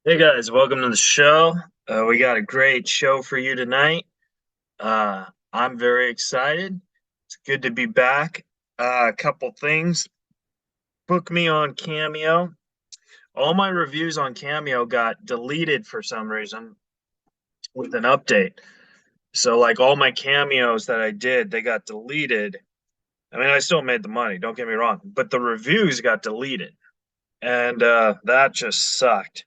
Hey guys, welcome to the show. We got a great show for you tonight. I'm very excited. It's good to be back. A couple things. Book me on Cameo. All my reviews on Cameo got deleted for some reason with an update. So, like all my cameos that I did, they got deleted. I mean, I still made the money, don't get me wrong, but the reviews got deleted. And that just sucked.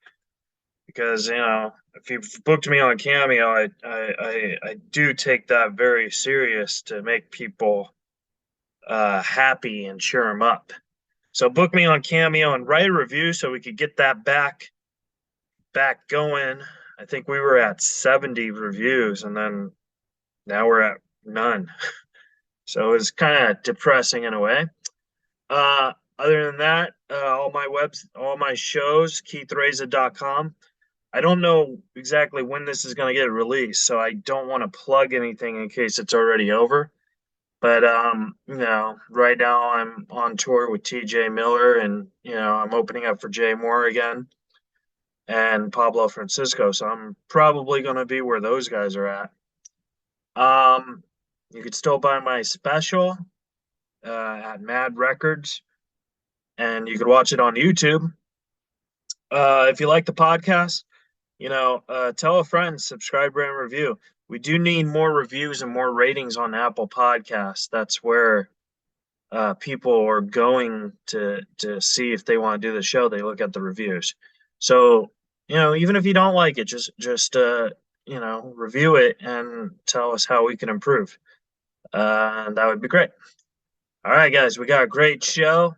Because if you've booked me on Cameo, I do take that very serious to make people happy and cheer them up. So book me on Cameo and write a review so we could get that back going. I think we were at 70 reviews and then now we're at none. So it's kind of depressing in a way. Other than that, all my shows, keithreza.com. I don't know exactly when this is going to get released, so I don't want to plug anything in case it's already over. But right now I'm on tour with TJ Miller, and I'm opening up for Jay Moore again and Pablo Francisco. So I'm probably going to be where those guys are at. You could still buy my special at Mad Records, and you could watch it on YouTube. If you like the podcast, tell a friend, subscribe, rate, and review. We do need more reviews and more ratings on Apple Podcasts. That's where people are going to see if they want to do the show. They look at the reviews. So, even if you don't like it, just review it and tell us how we can improve. That would be great. All right, guys, we got a great show.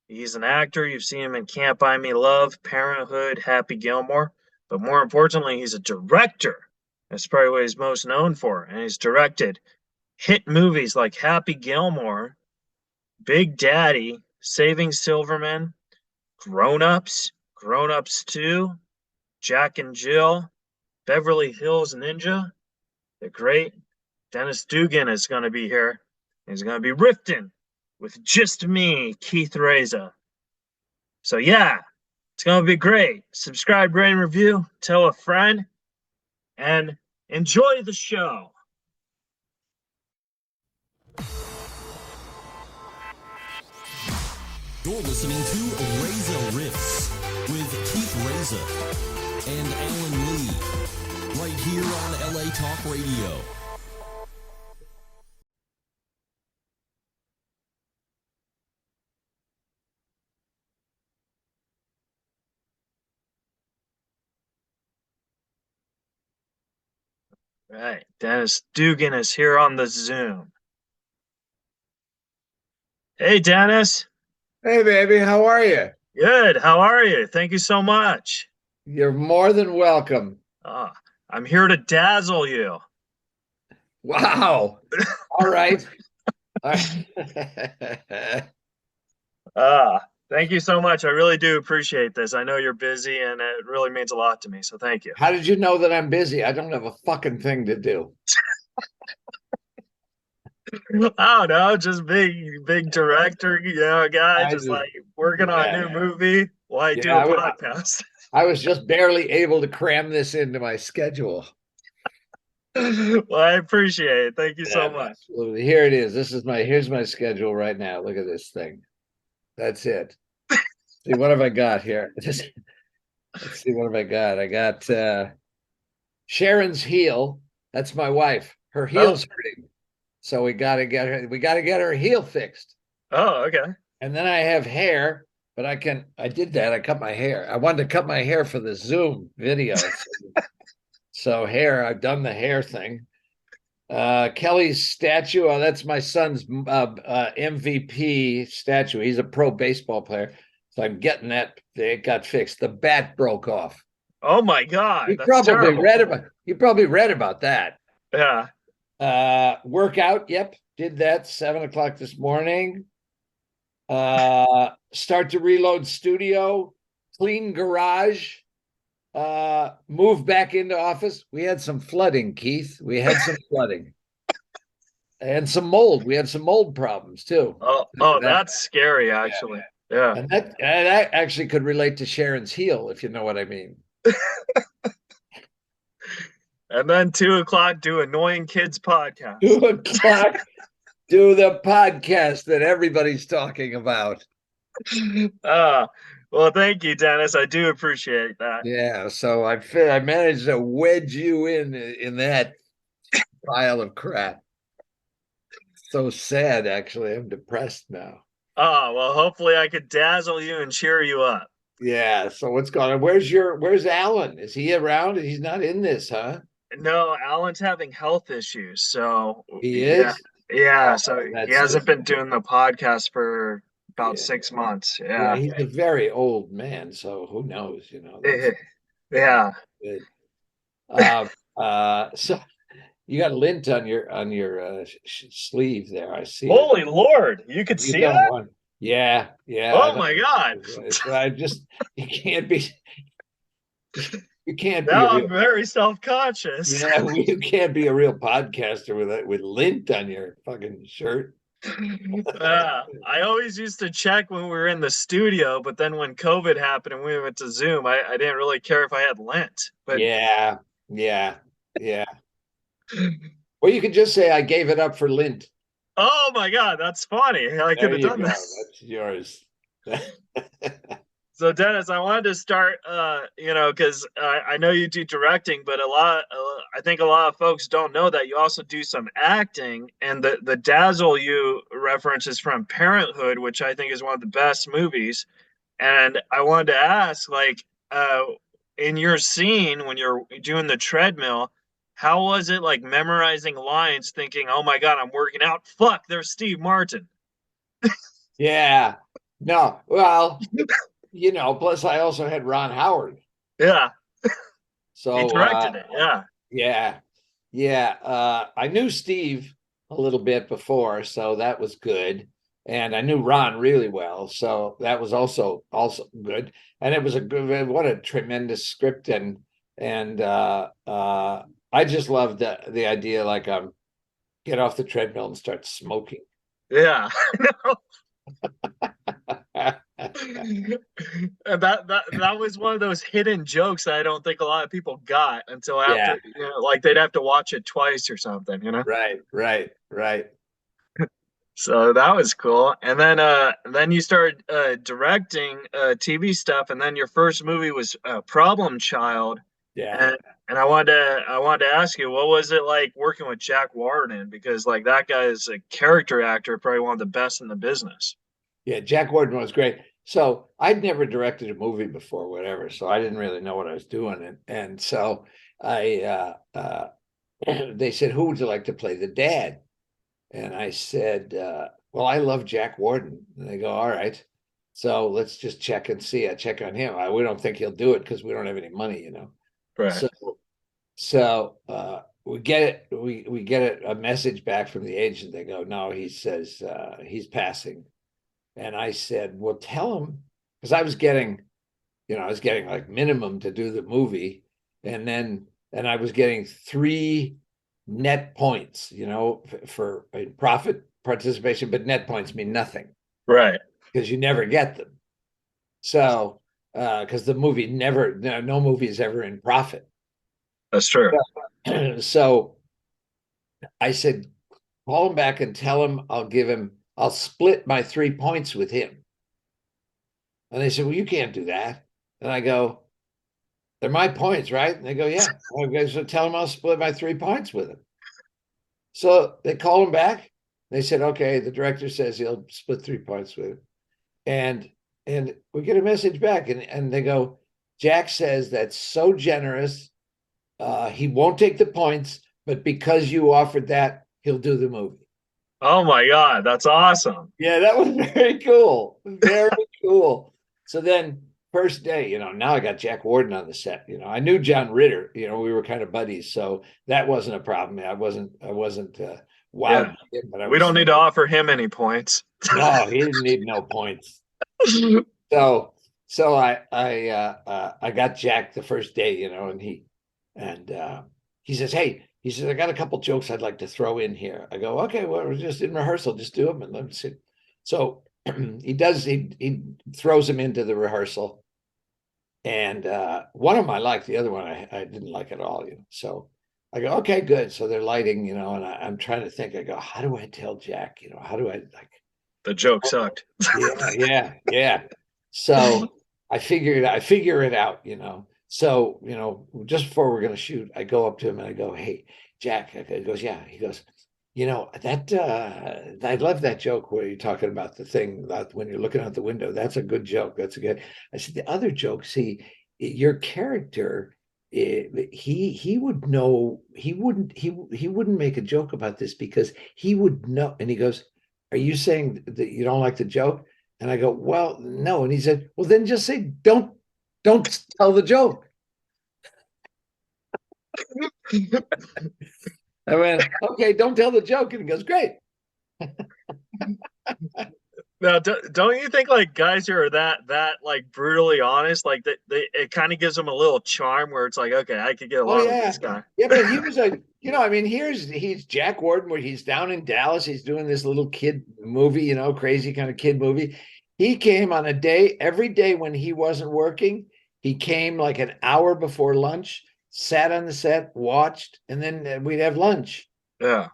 He's an actor. You've seen him in Can't Buy Me Love, Parenthood, Happy Gilmore. But more importantly, he's a director. That's probably what he's most known for. And he's directed hit movies like Happy Gilmore, Big Daddy, Saving Silverman, Grown Ups, Grown Ups 2, Jack and Jill, Beverly Hills Ninja. The great Dennis Dugan is going to be here. He's going to be riffing with just me, Keith Reza. So, yeah, it's going to be great. Subscribe, rate, and review. Tell a friend. And enjoy the show. You're listening to Reza Riffs with Keith Reza and Alan Lee, right here on LA Talk Radio. Right. Dennis Dugan is here on the Zoom. Hey, Dennis. Hey, baby, how are you? Good. How are you? Thank you so much. You're more than welcome. I'm here to dazzle you. Wow. All right. Thank you so much. I really do appreciate this. I know you're busy and it really means a lot to me. So thank you. How did you know that I'm busy? I don't have a fucking thing to do. I don't know, just big director, guy, just like working on a new movie while I do a podcast. I was just barely able to cram this into my schedule. Well, I appreciate it. Thank you so much. Absolutely. Here it is. Here's my schedule right now. Look at this thing. That's it. See, what have I got here? Let's see, what have I got? I got Sharon's heel. That's my wife. Her heel's hurting. So we gotta get her heel fixed. Oh, okay. And then I have hair, but I cut my hair. I wanted to cut my hair for the Zoom video. So hair, I've done the hair thing. Kelly's statue, that's my son's MVP statue. He's a pro baseball player. So I'm getting that. It got fixed. The bat broke off. Oh my God. You probably read about that. Yeah. Workout, yep, did that 7:00 this morning. Start to reload studio, clean garage, move back into office. We had some flooding, Keith. We had some flooding and some mold. We had some mold problems too. Oh, that's scary, actually. Yeah. And that actually could relate to Sharon's heel, if you know what I mean. And then 2 o'clock, do Annoying Kids podcast. 2 o'clock, do the podcast that everybody's talking about. Uh, well, thank you, Dennis. I do appreciate that. Yeah, so I managed to wedge you in that pile of crap. So sad, actually. I'm depressed now. Oh, well, hopefully I could dazzle you and cheer you up. Yeah, so what's going on? Where's Alan? Is he around? He's not in this, huh? No, Alan's having health issues, so He yeah, is? yeah. Oh, So he that's hasn't just been doing the podcast for about yeah. 6 months. Yeah, Yeah, he's a very old man, so who knows, that's Eh, yeah. good. So you got lint on your sleeve there. I see it. Holy Lord, you could You see don't that? want. Yeah, yeah. I Oh know. my God. I just you can't be you can't be a Now real I'm very self-conscious. yeah, you can't be a real podcaster with lint on your fucking shirt. I always used to check when we were in the studio, but then when COVID happened and we went to Zoom, I didn't really care if I had lint. But Yeah, yeah, yeah. Or you could just say I gave it up for lint. oh my God, that's funny. I could There have you done go. that. That's yours. So Dennis, I wanted to start, because I know you do directing, but I think a lot of folks don't know that you also do some acting, and the dazzle you reference is from Parenthood, which I think is one of the best movies. And I wanted to ask, like, in your scene when you're doing the treadmill, how was it like memorizing lines, thinking, "Oh my God, I'm working out. Fuck, there's Steve Martin." Yeah. No, well, plus I also had Ron Howard. Yeah, he So directed it. Yeah, yeah. Yeah. I knew Steve a little bit before, so that was good. And I knew Ron really well, so that was also good. And it was a good what a tremendous script and I just loved the idea like get off the treadmill and start smoking. yeah. And that was one of those hidden jokes that I don't think a lot of people got until Yeah, after, like they'd have to watch it twice or something. right. So that was cool. And then you started directing TV stuff, and then your first movie was Problem Child. Yeah. And I wanted to ask you, what was it like working with Jack Warden? Because like that guy is a character actor, probably one of the best in the business. Yeah, Jack Warden was great. So I'd never directed a movie before, whatever. So I didn't really know what I was doing. And so they said, who would you like to play the dad? And I said, well, I love Jack Warden. And they go, all right. So let's just check and see. I check on him. We don't think he'll do it because we don't have any money. Right. So we get it. We get a message back from the agent. They go, no, he says he's passing. And I said, well, tell him, because I was getting like minimum to do the movie. And I was getting 3 net points, for profit participation, but net points mean nothing Right. because you never get them. So, because the movie no movie is ever in profit. That's true. So I said, call him back and tell him I'll split my 3 points with him. And they said, well, you can't do that. And I go, they're my points, right? And they go, yeah. Okay, so tell him I'll split my 3 points with him. So they call him back. They said, okay, the director says he'll split 3 points with him. And we get a message back and they go, Jack says that's so generous. He won't take the points, but because you offered that, he'll do the movie. Oh my God, that's awesome. Yeah, that was very cool. Very cool. So then first day, now I got Jack Warden on the set. I knew John Ritter, we were kind of buddies. So that wasn't a problem. I wasn't Yeah. wowed by him, but I We was don't need to offer him any points. no, he didn't need no points. So I got Jack the first day, and he says, hey, he says, I got a couple jokes I'd like to throw in here. I go, okay, well, we're just in rehearsal, just do them and let me see. So he throws him into the rehearsal. And one of them I liked, the other one I didn't like at all. So I go, okay, good. So they're lighting, and I'm trying to think. I go, how do I tell Jack? How do I like? The joke sucked. Yeah. So I figure it out. So, just before we're gonna shoot, I go up to him and I go, hey, Jack. He goes, yeah. He goes, that I love that joke where you're talking about the thing that when you're looking out the window. That's a good joke. That's a good. I said the other joke. See, your character, he would know. He wouldn't make a joke about this because he would know. And he goes, "Are you saying that you don't like the joke?" And I go, "Well, no." And he said, "Well, then just say don't tell the joke." I went, okay, don't tell the joke. And he goes, great. Now, don't you think like guys who are that like brutally honest, like that it kind of gives them a little charm where it's like, okay, I could get Oh along with yeah. this guy. Yeah, but he was I mean, he's Jack Warden where he's down in Dallas. He's doing this little kid movie, crazy kind of kid movie. He came on every day when he wasn't working, he came like an hour before lunch, sat on the set, watched, and then we'd have lunch. Yeah.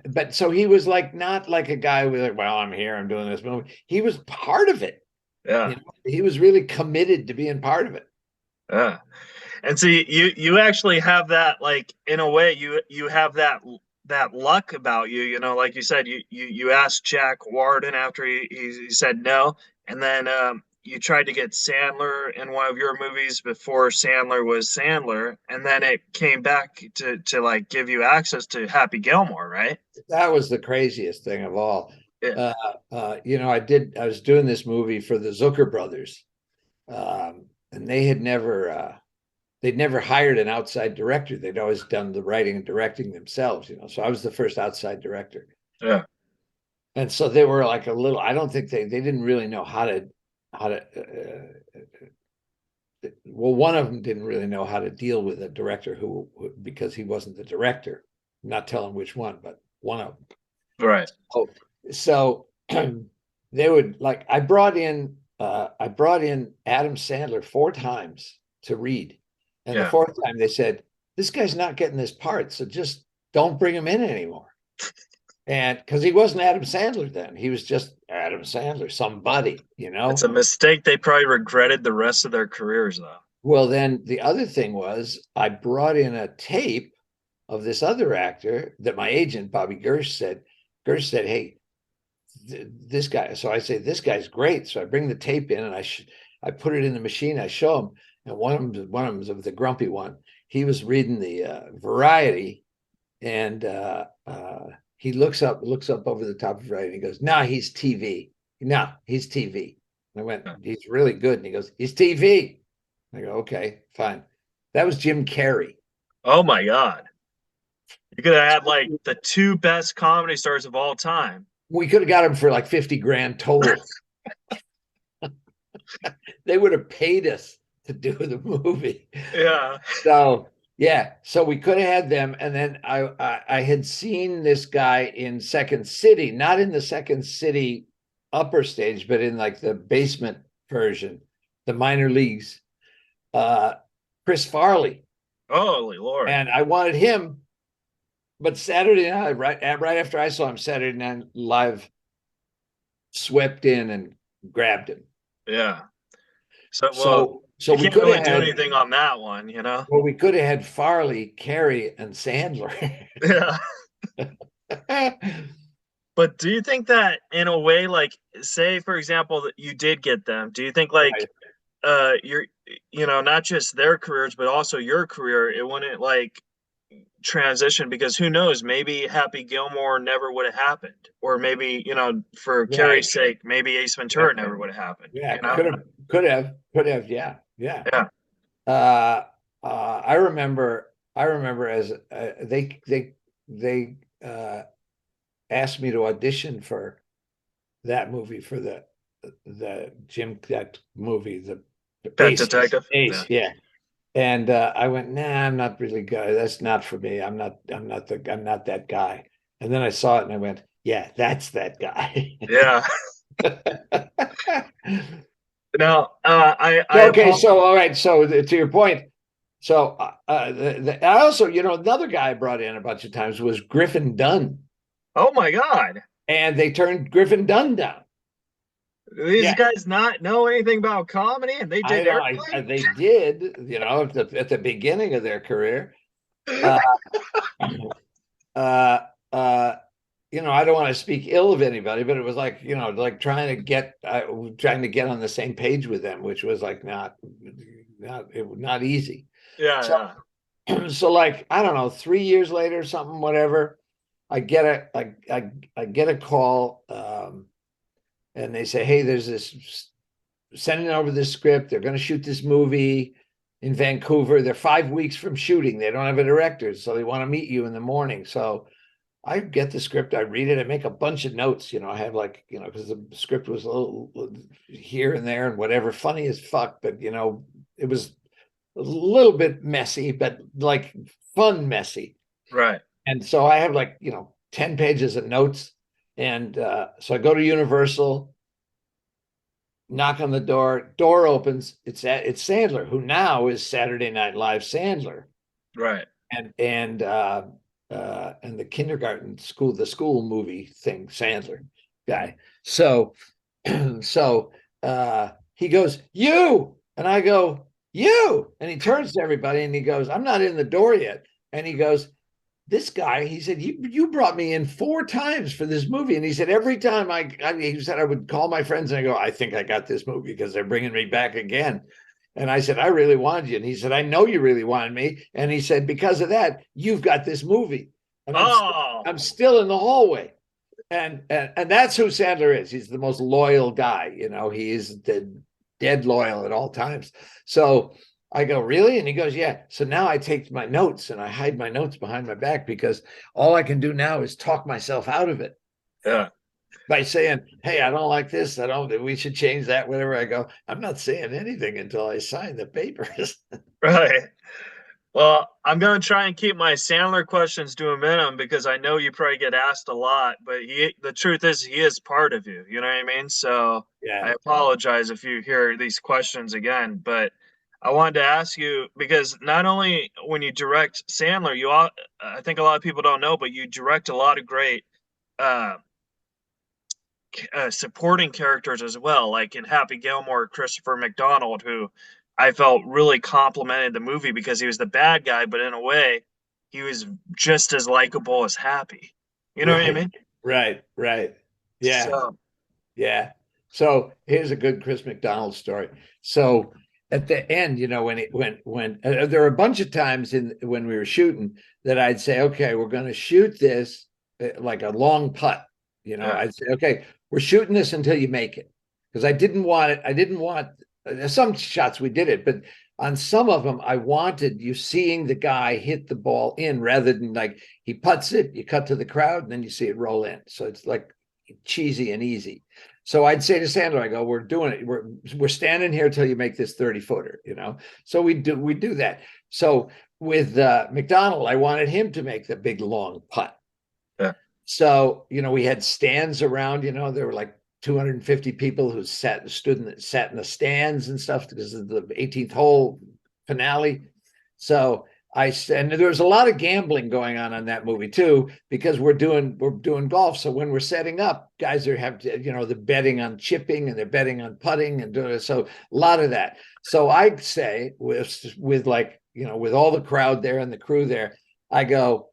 But so he was like not like a guy who was like, well, I'm here, I'm doing this movie. He was part of it. Yeah. He was really committed to being part of it. Yeah. And see, you actually have that, like, in a way, you have that luck about you, like you said, you asked Jack Warden after he said no, and then you tried to get Sandler in one of your movies before Sandler was Sandler, and then it came back to like give you access to Happy Gilmore, right? That was the craziest thing of all. Yeah. I was doing this movie for the Zucker brothers, and they'd never hired an outside director. They'd always done the writing and directing themselves, so I was the first outside director. Yeah. And so they were like I don't think they didn't really know how to well, one of them didn't really know how to deal with a director who because he wasn't the director. I'm not telling which one, but one of them. Right. So they would like I brought in Adam Sandler 4 times to read. And the 4th time they said, this guy's not getting this part, so just don't bring him in anymore. And because he wasn't Adam Sandler then, he was just Adam Sandler, somebody, It's a mistake they probably regretted the rest of their careers, though. Well, then the other thing was I brought in a tape of this other actor that my agent, Bobby Gersh said, hey, this guy. So I say, this guy's great. So I bring the tape in and I put it in the machine. I show him. And one of them was the grumpy one. He was reading the Variety, and he looks up over the top of Variety. And he goes, "Nah, he's TV. No, he's TV." And I went, "He's really good." And he goes, "He's TV." I go, "Okay, fine." That was Jim Carrey. Oh my God! You could have had like the 2 best comedy stars of all time. We could have got him for like 50 grand total. They would have paid us to do the movie. Yeah. So we could have had them. And then I had seen this guy in Second City, not in the Second City upper stage, but in like the basement version, the minor leagues. Chris Farley. Holy Lord. And I wanted him, but Saturday night, right after I saw him, Saturday Night Live swept in and grabbed him. Yeah. So we can't really do anything on that one, Well, we could have had Farley, Carey, and Sandler. Yeah. But do you think that in a way, like, say, for example, that you did get them, do you think like you're, not just their careers, but also your career, it wouldn't like transition? Because who knows, maybe Happy Gilmore never would have happened, or maybe for Carrie's sake, maybe Ace Ventura never would have happened. Could have yeah. I remember as they asked me to audition for that movie, for the that movie, the Pet Detective. Ace, yeah. And I went, nah, I'm not really good. That's not for me. I'm not that guy. And then I saw it and I went, yeah, that's that guy. Yeah. Now, I Okay, apologize. so all right, so to your point, so I also, another guy I brought in a bunch of times was Griffin Dunn, Oh my God. and they turned Griffin Dunn down. These Yeah, guys not know anything about comedy and they I did know. airplane? They did, at the beginning of their career. Uh, uh, uh, I don't want to speak ill of anybody, but it was like, like trying to get on the same page with them, which was like not easy. Yeah, So, yeah. so like, I don't know, 3 years later, something, whatever, I get a call, and they say, hey, there's this sending over this script. They're going to shoot this movie in Vancouver. They're 5 weeks from shooting. They don't have a director, so they want to meet you in the morning. So I get the script, I read it, I make a bunch of notes. I have like, because the script was a little here and there and whatever, funny as fuck, but it was a little bit messy, but like fun messy. Right. And so I have like, 10 pages of notes. And so I go to Universal, knock on the door opens. It's Sandler, who now is Saturday Night Live Sandler. Right. And the kindergarten school, the school movie thing, Sandler guy. So he goes, you, and I go, you, and he turns to everybody and he goes, I'm not in the door yet. And he goes, this guy, he said, you brought me in 4 times for this movie. And he said, every time he said, I would call my friends and I go, I think I got this movie because they're bringing me back again. And I said, I really wanted you. And he said, I know you really wanted me. And he said, because of that, you've got this movie. And Oh, I'm still in the hallway. And that's who Sandler is. He's the most loyal guy. He is dead loyal at all times. So I go, really? And he goes, yeah. So now I take my notes and I hide my notes behind my back because all I can do now is talk myself out of it yeah. by saying, hey, I don't like this. We should change that, whatever. I go, I'm not saying anything until I sign the papers. Right. Well, I'm gonna try and keep my Sandler questions to a minimum because I know you probably get asked a lot, but the truth is he is part of you. You know what I mean? So I Yeah. apologize if you hear these questions again, but I wanted to ask you because not only when you direct Sandler, I think a lot of people don't know, but you direct a lot of great uh, supporting characters as well, like in Happy Gilmore, Christopher McDonald, who I felt really complimented the movie because he was the bad guy, but in a way, he was just as likable as Happy. You know what I Right. mean? Right. Yeah. So, Yeah. So here's a good Chris McDonald story. So at the end, when there were a bunch of times when we were shooting that I'd say, okay, we're going to shoot this like a long putt. yeah, I'd say, okay, we're shooting this until you make it because I didn't want it. I didn't want some shots we did it, but on some of them, I wanted you seeing the guy hit the ball in rather than like he putts it, you cut to the crowd, and then you see it roll in. So it's like cheesy and easy. So I'd say to Sandra, I go, we're doing it. We're standing here till you make this 30-footer, So we do that. So with McDonald, I wanted him to make the big long putt. yeah, So, we had stands around, there were like 250 people who sat in the stands and stuff because of the 18th hole finale. So and there was a lot of gambling going on that movie too, because we're doing golf. So when we're setting up, guys they're betting on chipping and they're betting on putting and doing it. So a lot of that. So I say with like, with all the crowd there and the crew there, I go,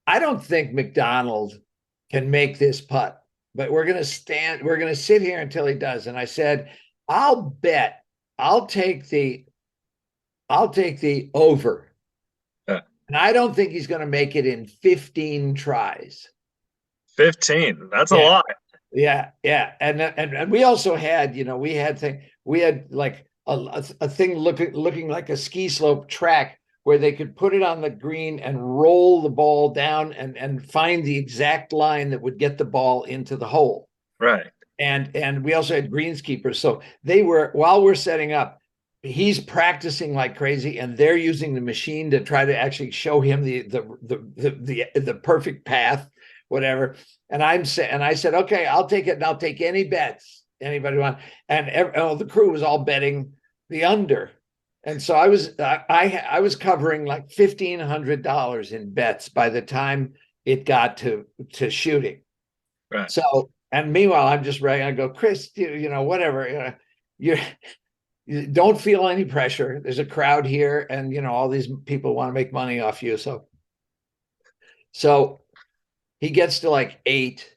I don't think McDonald can make this putt, but we're going to sit here until he does. And I said, I'll bet I'll take the over. yeah. And I don't think he's going to make it in 15 tries. 15. That's a Yeah. lot. Yeah. And we also had, we had like a thing looking like a ski slope track where they could put it on the green and roll the ball down and find the exact line that would get the ball into the hole. Right. And we also had greenskeepers. So while we're setting up, he's practicing like crazy, and they're using the machine to try to actually show him the perfect path, whatever. And I said, okay, I'll take it, and I'll take any bets anybody want? And the crew was all betting the under. And so I was covering like $1,500 in bets by the time it got to shooting. Right. So, and meanwhile, I'm just ready. I go, Chris, whatever. You don't feel any pressure. There's a crowd here, and all these people want to make money off you. So he gets to like 8,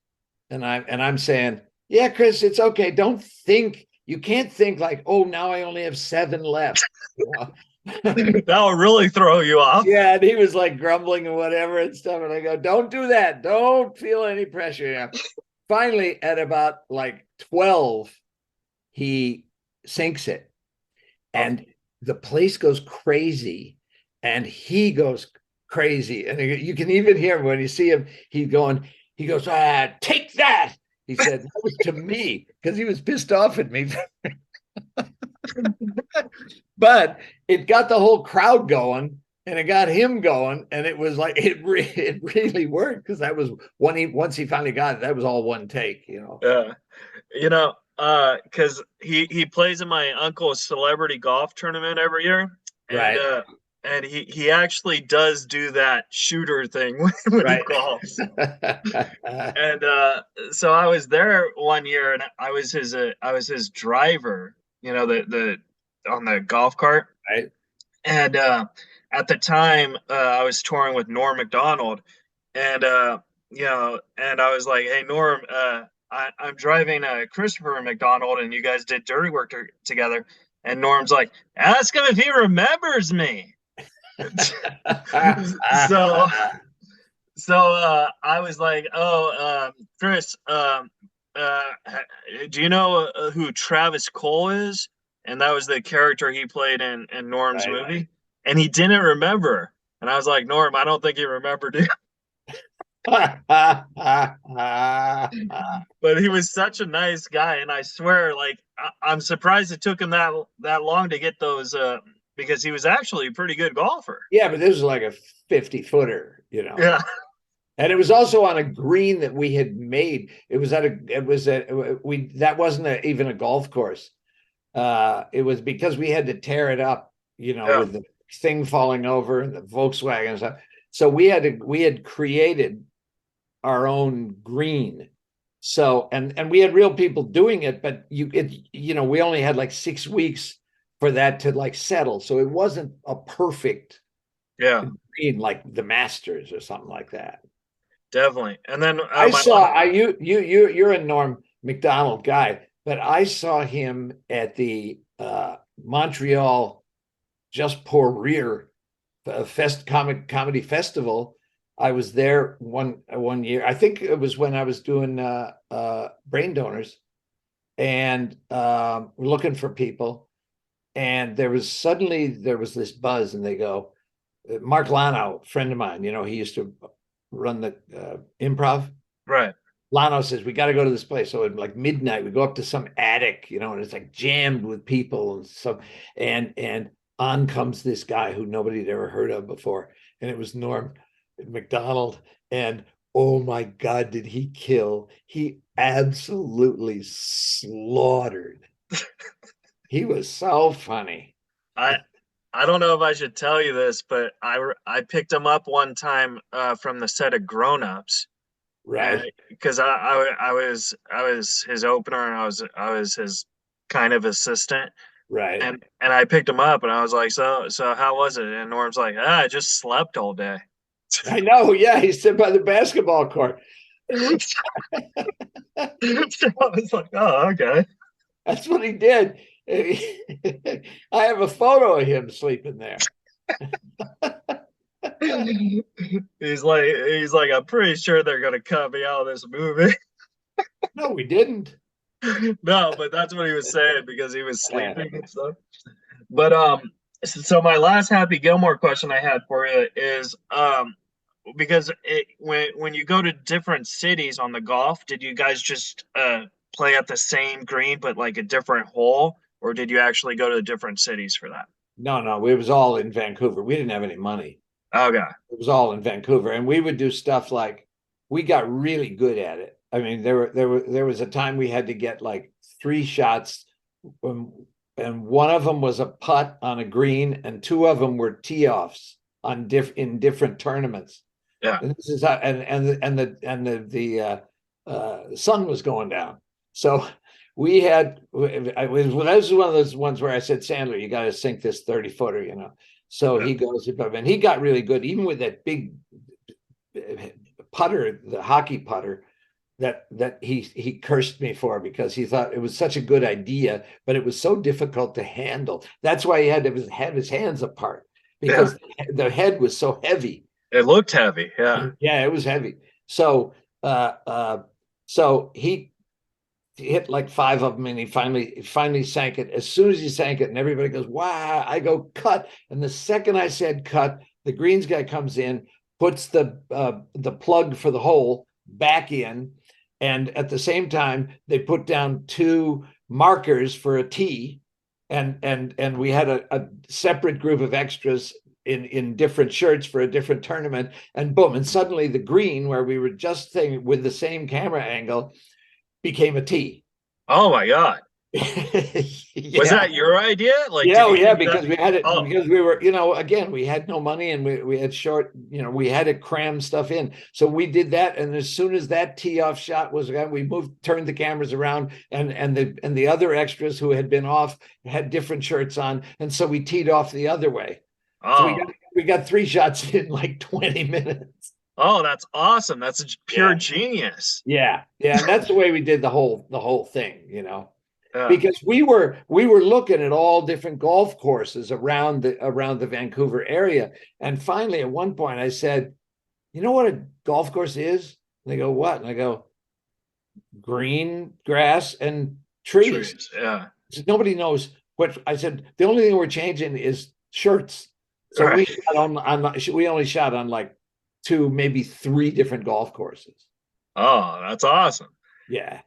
and I'm saying, yeah, Chris, it's okay. You can't think like, oh, now I only have 7 left. That'll really throw you off. Yeah, and he was like grumbling and whatever and stuff. And I go, don't do that. Don't feel any pressure. Yeah. Finally, at about like 12, he sinks it. And the place goes crazy. And he goes crazy. And you can even hear him when you see him, he goes, take that. He said, that was to me, because he was pissed off at me. But it got the whole crowd going, and it got him going, and it was like it really worked, because that was once he finally got it, that was all one take. Yeah, because he plays in my uncle's celebrity golf tournament every year, and Right. And he actually does do that shooter thing when he golfs. And so I was there one year, and I was his driver, the on the golf cart. Right. And at the time, I was touring with Norm Macdonald, and and I was like, "Hey, Norm, I'm driving Christopher McDonald, and you guys did dirty work together." And Norm's like, "Ask him if he remembers me." So I was like, "Oh, Chris, do you know who Travis Cole is?" And that was the character he played in Norm's movie. Right. And he didn't remember. And I was like, Norm, I don't think he remembered it. But he was such a nice guy, and I swear, like, I'm surprised it took him that long to get those, because he was actually a pretty good golfer. Yeah, but this was like a 50-footer, Yeah. And it was also on a green that we had made. That wasn't even a golf course. It was because we had to tear it up, with the thing falling over and the Volkswagen and stuff. So we had created our own green. So and we had real people doing it, but we only had like 6 weeks for that to like settle. So it wasn't a perfect green like the Masters or something like that. Definitely. And then you're a Norm Macdonald guy, but I saw him at the Montreal Just Pour Rire comedy festival. I was there one year. I think it was when I was doing Brain Donors, and looking for people. And there was this buzz, and they go, Mark Lano, friend of mine, he used to run the improv. Right. Lano says, we got to go to this place. So at like midnight, we go up to some attic, and it's like jammed with people. And on comes this guy who nobody had ever heard of before. And it was Norm Macdonald. And oh my God, did he kill? He absolutely slaughtered. He was so funny. I don't know if I should tell you this, but I picked him up one time from the set of Grown Ups. Right. Because I was his opener, and I was his kind of assistant. Right. And I picked him up, and I was like, so how was it? And Norm's like, I just slept all day. I know. Yeah. He sat by the basketball court. So I was like, oh, okay. That's what he did. I have a photo of him sleeping there. He's like, I'm pretty sure they're gonna cut me out of this movie. No, we didn't. No, but that's what he was saying, because he was sleeping and stuff. But so my last Happy Gilmore question I had for you is because when you go to different cities on the golf, did you guys just play at the same green but like a different hole, or did you actually go to different cities for that? No, it was all in Vancouver. We didn't have any money. Okay. It was all in Vancouver, and we would do stuff like, we got really good at it. I mean, there was a time we had to get like three shots, um, and one of them was a putt on a green, and two of them were tee offs on in different tournaments. Yeah. And this is how, sun was going down. So we had, this was one of those ones where I said, Sandler, you got to sink this 30-footer, you know. So Yeah. he goes, and he got really good, even with that big putter, the hockey putter that he cursed me for, because he thought it was such a good idea, but it was so difficult to handle. That's why he had to have his hands apart, Yeah. because the head was so heavy. It looked heavy. Yeah. Yeah, it was heavy. So uh uh so he hit like five of them, and he finally sank it. As soon as he sank it, and everybody goes, wow, I go, cut. And the second I said cut, the greens guy comes in, puts the plug for the hole back in, and at the same time they put down two markers for a tee, and we had a separate group of extras in different shirts for a different tournament, and boom, and suddenly the green where we were just saying with the same camera angle became a tee. Oh my God. Was Yeah. that your idea? Like, Yeah, did oh you yeah, think that? because we had it, Oh, because we were, again, we had no money, and we had short, we had to cram stuff in. So we did that, and as soon as that tee off shot was gone, we turned the cameras around, and the other extras who had been off had different shirts on, and so we teed off the other way. So oh, we got three shots in like 20 minutes. oh, that's awesome. That's pure Yeah. genius. Yeah. Yeah. And that's the way we did the whole thing. Yeah. Because we were looking at all different golf courses around the Vancouver area. And finally, at one point, I said, "You know what a golf course is?" And they go, "What?" And I go, "Green grass and trees." Trees. Yeah. Said, nobody knows what I said. The only thing we're changing is shirts. So we Right. shot we only shot on like two, maybe three different golf courses. Oh, that's awesome. Yeah.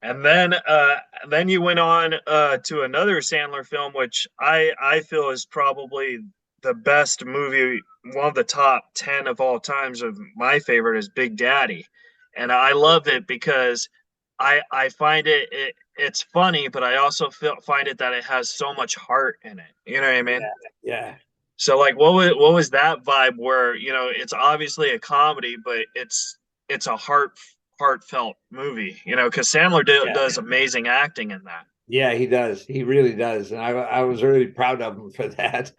And then you went on to another Sandler film, which I feel is probably the best movie, one of the top 10 of all times. Of my favorite is Big Daddy, and I love it because I find it's funny, but I also find it that it has so much heart in it. You know what I mean? Yeah. Yeah. So like, what was that vibe? Where it's obviously a comedy, but it's a heartfelt movie. Because Sandler Yeah. does amazing acting in that. Yeah, he does. He really does. And I was really proud of him for that.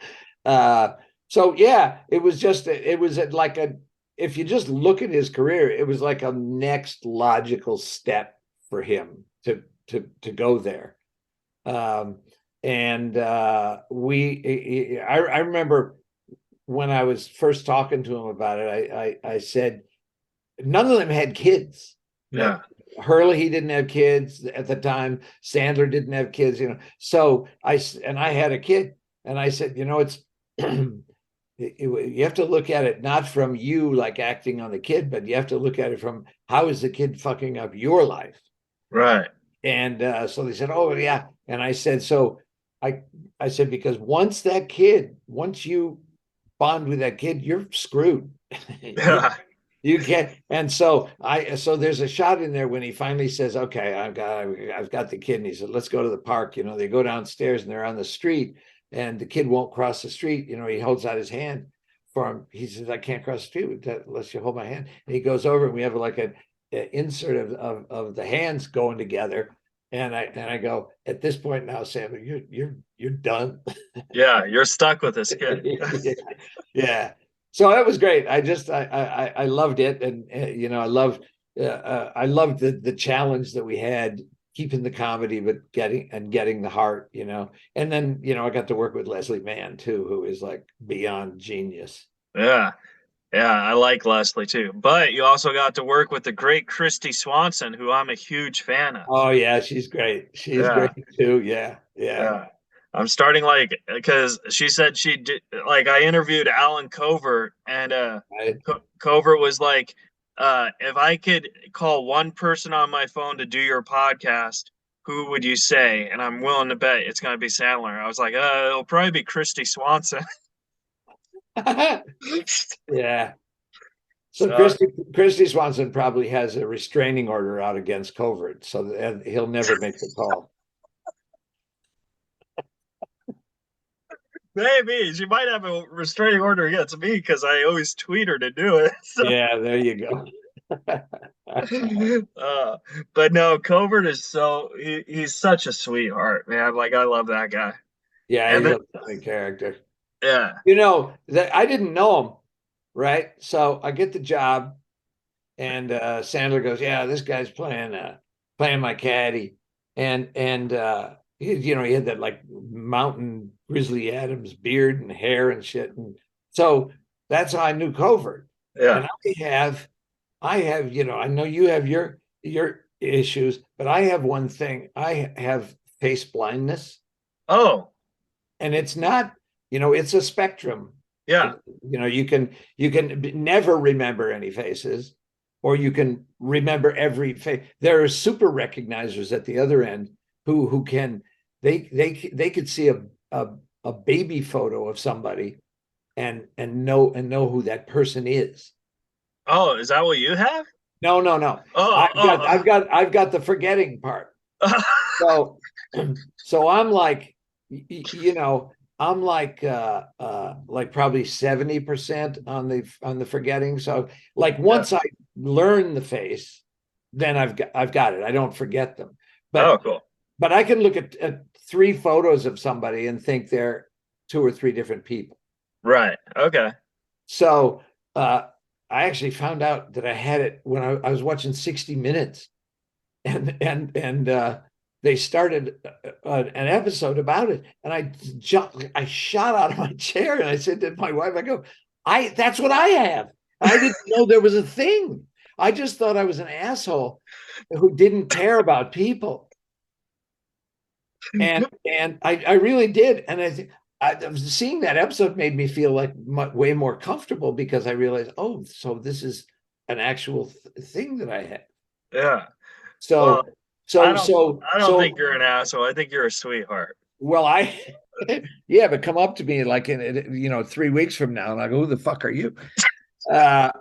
Uh, so yeah, it was like if you just look at his career, it was like a next logical step for him to go there. Um, and I remember when I was first talking to him about it, I said, none of them had kids. Yeah, Hurley, he didn't have kids at the time. Sandler didn't have kids, So I had a kid, and I said, it's you have to look at it not from you like acting on the kid, but you have to look at it from how is the kid fucking up your life. right. And so they said, oh yeah, and I said, so I said, because once you bond with that kid, you're screwed. Yeah, You can't. And so there's a shot in there when he finally says, okay, I've got the kid. And he said, let's go to the park. They go downstairs and they're on the street, and the kid won't cross the street. He holds out his hand for him. He says, I can't cross the street unless you hold my hand. And he goes over, and we have like an insert of the hands going together. And I go, at this point now, Sam, you're done. yeah. You're stuck with this kid. Yeah. So that was great. I loved it, and I loved the challenge that we had, keeping the comedy but getting the heart. And then I got to work with Leslie Mann too, who is like beyond genius. Yeah, yeah. I like Leslie too, but you also got to work with the great Christy Swanson, who I'm a huge fan of. Oh yeah, she's great. She's Yeah. great too. Yeah, yeah. Yeah. I'm starting like because she said she did like I interviewed Alan Covert and Right. Covert was like if I could call one person on my phone to do your podcast, who would you say? And I'm willing to bet it's going to be Sandler. I was like, it'll probably be Christy Swanson. Yeah. So So Christy Swanson probably has a restraining order out against Covert, so that he'll never make the call. maybe she might have a restraining order against me because I always tweet her to do it. So, Yeah, there you go. but no, Covert is he's such a sweetheart, man. Like I love that guy. Yeah, And he's then, a funny character. yeah, You know, that I didn't know him, right? So I get the job, and Sandler goes, "Yeah, this guy's playing my caddy," and he had that like mountain Grizzly Adams beard and hair and shit, and so that's how I knew Covert. And yeah. I have, I know you have your issues, but I have one thing. I have face blindness, Oh, and it's not, it's a spectrum. yeah. You can never remember any faces, or you can remember every face. There are super recognizers at the other end who can they could see a baby photo of somebody and know who that person is. Oh, is that what you have? No, no, no. Oh, I've got the forgetting part. oh. So so I'm like, I'm like probably 70% on the forgetting. So like Yeah. once I learn the face, then I've got it. I don't forget them. Oh, But cool. but I can look at three photos of somebody and think they're two or three different people. Right. Okay. So I actually found out that I had it when I was watching 60 Minutes, and they started an episode about it, and I shot out of my chair and I said to my wife, I go, that's what I have. I didn't know there was a thing. I just thought I was an asshole who didn't care about people, and I really did. And seeing that episode made me feel like way more comfortable, because I realized, oh, so this is an actual thing that I had. Yeah. Well, So I so don't so I don't think so you're an asshole. I think you're a sweetheart. well, yeah, but come up to me like in 3 weeks from now, and I go, who the fuck are you? Uh,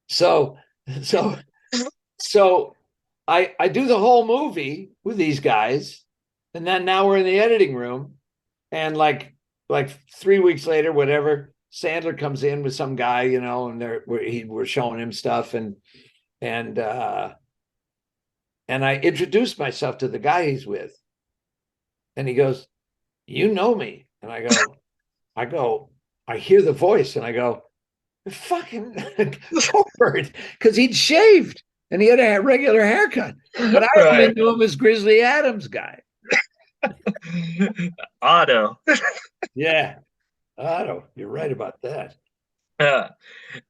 so so so I do the whole movie with these guys, and then now we're in the editing room, and like 3 weeks later, whatever, Sandler comes in with some guy, and we're showing him stuff, and uh and I introduced myself to the guy he's with, and he goes, "You know me?" And I go, I hear the voice, and I go, "Fucking Colbert," because he'd shaved and he had a regular haircut, but I only Right. knew him as Grizzly Adams guy. Otto. Yeah, Otto, you're right about that. Yeah.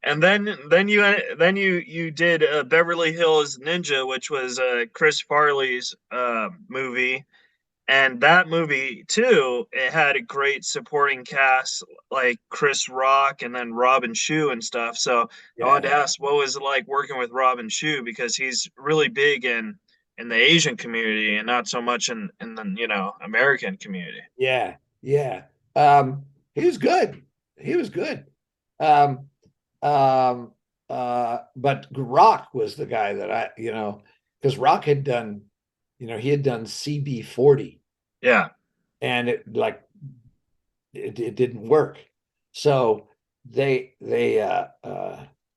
And then you did Beverly Hills Ninja, which was Chris Farley's movie. And that movie too, it had a great supporting cast like Chris Rock and then Robin Shue and stuff. So I wanted Yeah, to ask, what was it like working with Robin Shue, because he's really big in the Asian community and not so much in the American community. yeah, yeah. He was good. He was good. Um, but Rock was the guy that because Rock had done, he had done CB40, Yeah, and it didn't work. So the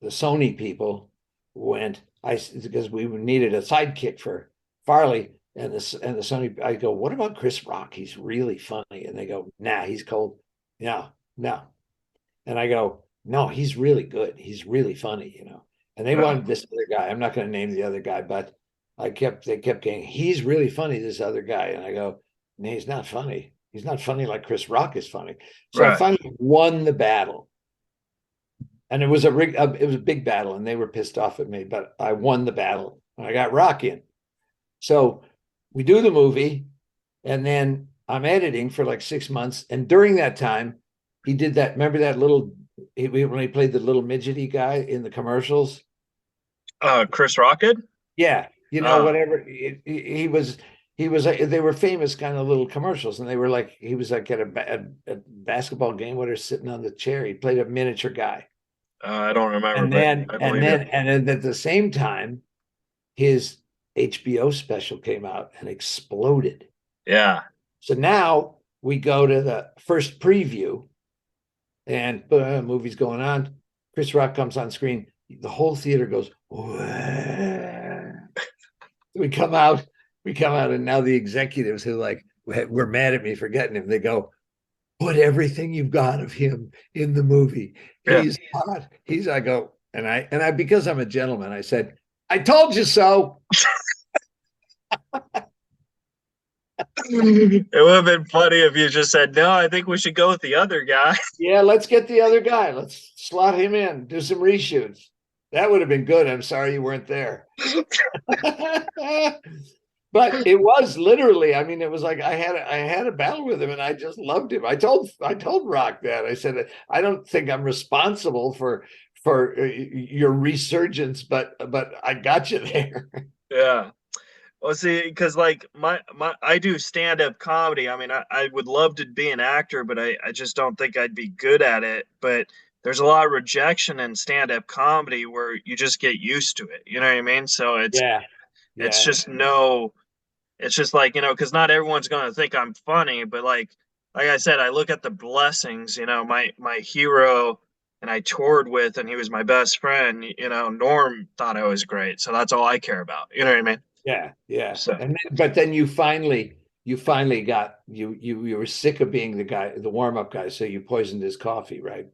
Sony people went, because we needed a sidekick for Farley, and the Sony, I go, what about Chris Rock? He's really funny. And they go, nah, he's cold. No, no. And I go, no, he's really good. He's really funny. And they yeah, wanted this other guy. I'm not going to name the other guy, but they kept getting, he's really funny, this other guy. And I go, no, he's not funny. He's not funny like Chris Rock is funny. So I right, finally won the battle. And it was a big battle, and they were pissed off at me, but I won the battle. And I got Rock in. So we do the movie, and then I'm editing for like 6 months. And during that time, he did that. Remember that when he played the little midgety guy in the commercials? Chris Rocket. Yeah, uh whatever. He was. They were famous kind of little commercials, and he was like at a basketball game, where they're sitting on the chair. He played a miniature guy. I don't remember, And but then I believe you. and then at the same time, his HBO special came out and exploded. Yeah. So now we go to the first preview, and movie's going on. Chris Rock comes on screen. The whole theater goes. Wah. We come out, and now the executives who like were mad at me for getting him. They go, put everything you've got of him in the movie. Yeah. He's hot. I go, and I because I'm a gentleman, I said, I told you so. It would have been funny if you just said, no, I think we should go with the other guy. Yeah, let's get the other guy. Let's slot him in, do some reshoots. That would have been good. I'm sorry you weren't there. But it was literally, I mean, it was like I had a battle with him and I just loved him. I told Rock that. I said, I don't think I'm responsible for your resurgence, but I got you there. Yeah. Well, see, because like I do stand-up comedy. I mean, I would love to be an actor, but I just don't think I'd be good at it. But there's a lot of rejection in stand-up comedy where you just get used to it. You know what I mean? So Yeah. it's Yeah. just no, it's just like, because not everyone's gonna think I'm funny, but like I said, I look at the blessings, my hero and I toured with and he was my best friend, Norm thought I was great. So that's all I care about. You know what I mean? Yeah. Yeah. So And but then you finally got you were sick of being the warm-up guy, so you poisoned his coffee, right?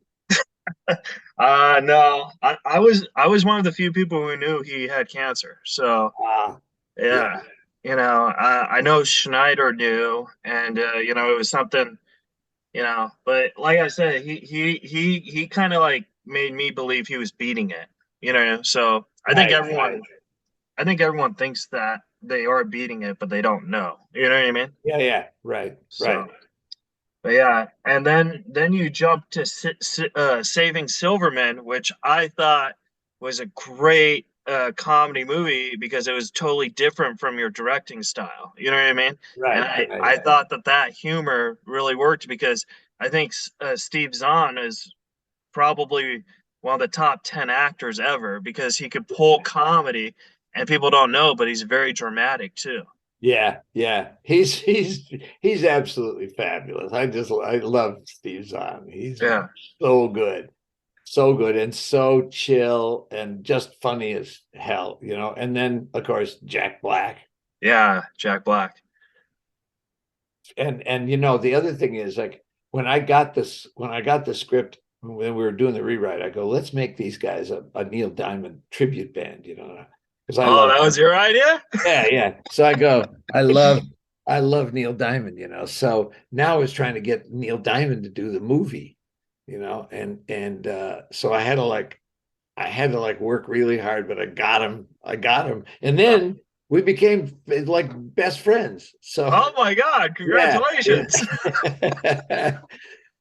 no, I was one of the few people who knew he had cancer. So Ah, yeah. yeah, I know Schneider knew, and it was something, but like I said, he kind of like made me believe he was beating it, So Right, right. I think everyone thinks that they are beating it, but they don't know. You know what I mean? Yeah, yeah, right, right. So. But yeah, and then you jump to Saving Silverman, which I thought was a great comedy movie because it was totally different from your directing style. You know what I mean? And Right, I right. thought that humor really worked because I think Steve Zahn is probably one of the top 10 actors ever because he could pull comedy and people don't know, but he's very dramatic too. Yeah, yeah. He's absolutely fabulous. I love Steve Zahn. He's Yeah, so good. So good and so chill and just funny as hell, And then of course Jack Black. yeah, Jack Black. And the other thing is like when I got the script when we were doing the rewrite, I go, let's make these guys a Neil Diamond tribute band, because I Oh, love. that was your idea? Yeah, yeah. So I love Neil Diamond, So now I was trying to get Neil Diamond to do the movie, and so I had to like work really hard, but I got him. And then we became like best friends. So Oh my God, yeah, congratulations. yeah.